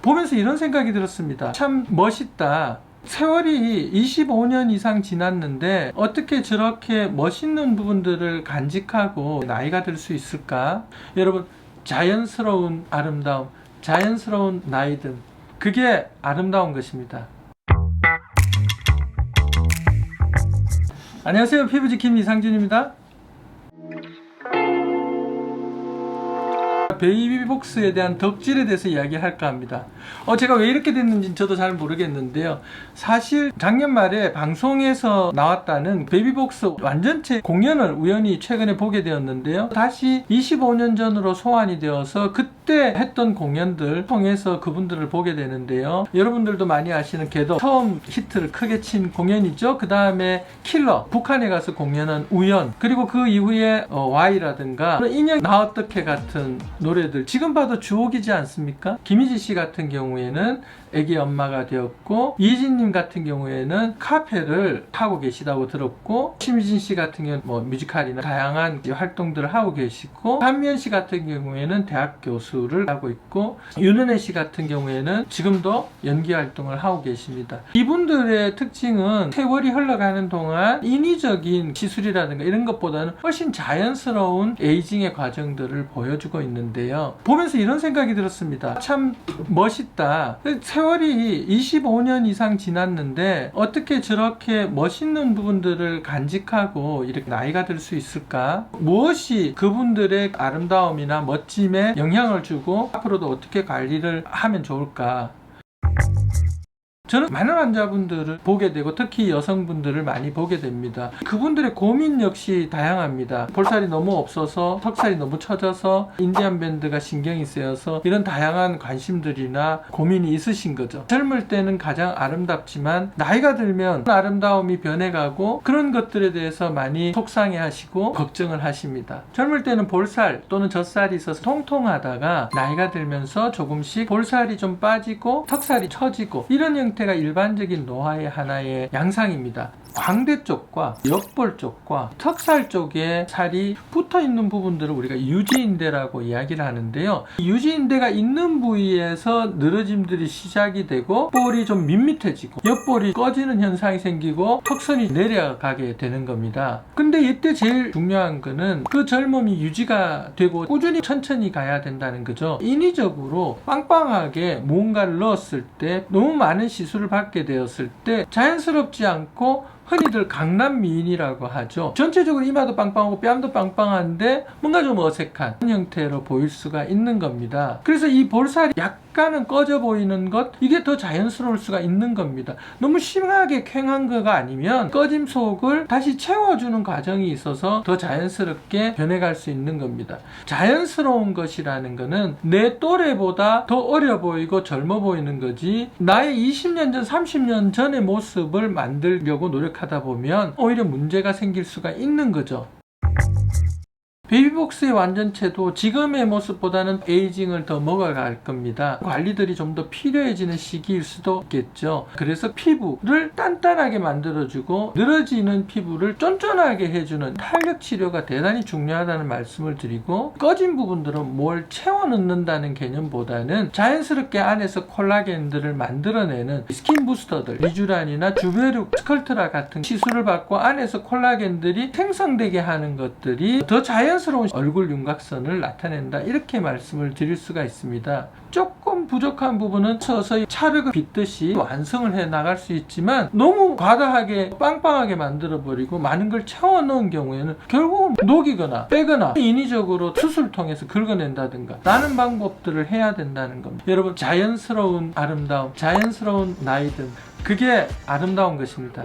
보면서 이런 생각이 들었습니다. 참 멋있다. 세월이 25년 이상 지났는데 어떻게 저렇게 멋있는 부분들을 간직하고 나이가 들 수 있을까? 여러분, 자연스러운 아름다움, 자연스러운 나이듦, 그게 아름다운 것입니다. 안녕하세요, 피부지 김 이상준입니다. 베이비복스에 대한 덕질에 대해서 이야기할까 합니다. 제가 왜 이렇게 됐는지 저도 잘 모르겠는데요. 사실 작년 말에 방송에서 나왔다는 베이비복스 완전체 공연을 우연히 최근에 보게 되었는데요. 다시 25년 전으로 소환이 되어서 그때 했던 공연들 통해서 그분들을 보게 되는데요. 여러분들도 많이 아시는 개덕 처음 히트를 크게 친 공연이죠. 그 다음에 킬러, 북한에 가서 공연한 우연, 그리고 그 이후에 Y라든가 인형 나 어떻게 같은 노래들, 지금 봐도 주옥이지 않습니까? 김희지 씨 같은 경우에는 애기 엄마가 되었고, 이진님 같은 경우에는 카페를 하고 계시다고 들었고, 심희진 씨 같은 경우는 뮤지컬이나 다양한 활동들을 하고 계시고, 한미연 씨 같은 경우에는 대학 교수를 하고 있고, 윤은혜 씨 같은 경우에는 지금도 연기 활동을 하고 계십니다. 이분들의 특징은 세월이 흘러가는 동안 인위적인 시술이라든가 이런 것보다는 훨씬 자연스러운 에이징의 과정들을 보여주고 있는데요. 보면서 이런 생각이 들었습니다. 참 멋있다. 세월이 25년 이상 지났는데 어떻게 저렇게 멋있는 부분들을 간직하고 이렇게 나이가 들 수 있을까? 무엇이 그분들의 아름다움이나 멋짐에 영향을 주고 앞으로도 어떻게 관리를 하면 좋을까? 저는 많은 환자분들을 보게 되고 특히 여성분들을 많이 보게 됩니다. 그분들의 고민 역시 다양합니다. 볼살이 너무 없어서, 턱살이 너무 처져서, 인디안 밴드가 신경이 쓰여서 이런 다양한 관심들이나 고민이 있으신 거죠. 젊을 때는 가장 아름답지만 나이가 들면 아름다움이 변해가고 그런 것들에 대해서 많이 속상해하시고 걱정을 하십니다. 젊을 때는 볼살 또는 젖살이 있어서 통통하다가 나이가 들면서 조금씩 볼살이 좀 빠지고 턱살이 처지고 이런 형태가 일반적인 노화의 하나의 양상입니다. 광대 쪽과 옆볼 쪽과 턱살 쪽에 살이 붙어 있는 부분들을 우리가 유지인대라고 이야기를 하는데요. 유지인대가 있는 부위에서 늘어짐들이 시작이 되고 볼이 좀 밋밋해지고 옆볼이 꺼지는 현상이 생기고 턱선이 내려가게 되는 겁니다. 근데 이때 제일 중요한 거는 그 젊음이 유지가 되고 꾸준히 천천히 가야 된다는 거죠. 인위적으로 빵빵하게 뭔가를 넣었을 때, 너무 많은 시술을 받게 되었을 때 자연스럽지 않고 흔히들 강남미인이라고 하죠. 전체적으로 이마도 빵빵하고 뺨도 빵빵한데 뭔가 좀 어색한 형태로 보일 수가 있는 겁니다. 그래서 이 볼살이 약간은 꺼져 보이는 것, 이게 더 자연스러울 수가 있는 겁니다. 너무 심하게 퀭한 거가 아니면 꺼짐 속을 다시 채워주는 과정이 있어서 더 자연스럽게 변해갈 수 있는 겁니다. 자연스러운 것이라는 거는 내 또래보다 더 어려 보이고 젊어 보이는 거지, 나의 20년 전, 30년 전의 모습을 만들려고 하다 보면 오히려 문제가 생길 수가 있는 거죠. 베이비복스의 완전체도 지금의 모습보다는 에이징을 더 먹어갈 겁니다. 관리들이 좀 더 필요해지는 시기일 수도 있겠죠. 그래서 피부를 단단하게 만들어주고 늘어지는 피부를 쫀쫀하게 해주는 탄력 치료가 대단히 중요하다는 말씀을 드리고, 꺼진 부분들은 뭘 채워 넣는다는 개념보다는 자연스럽게 안에서 콜라겐들을 만들어내는 스킨 부스터들, 리쥬란이나 주베룩, 스컬트라 같은 시술을 받고 안에서 콜라겐들이 생성되게 하는 것들이 더 자연스러운 얼굴 윤곽선을 나타낸다, 이렇게 말씀을 드릴 수가 있습니다. 조금 부족한 부분은 서서히 찰흙을 빚듯이 완성을 해 나갈 수 있지만, 너무 과다하게 빵빵하게 만들어버리고 많은 걸 채워 넣은 경우에는 결국은 녹이거나 빼거나 인위적으로 수술을 통해서 긁어낸다든가 라는 방법들을 해야 된다는 겁니다. 여러분, 자연스러운 아름다움, 자연스러운 나이듦, 그게 아름다운 것입니다.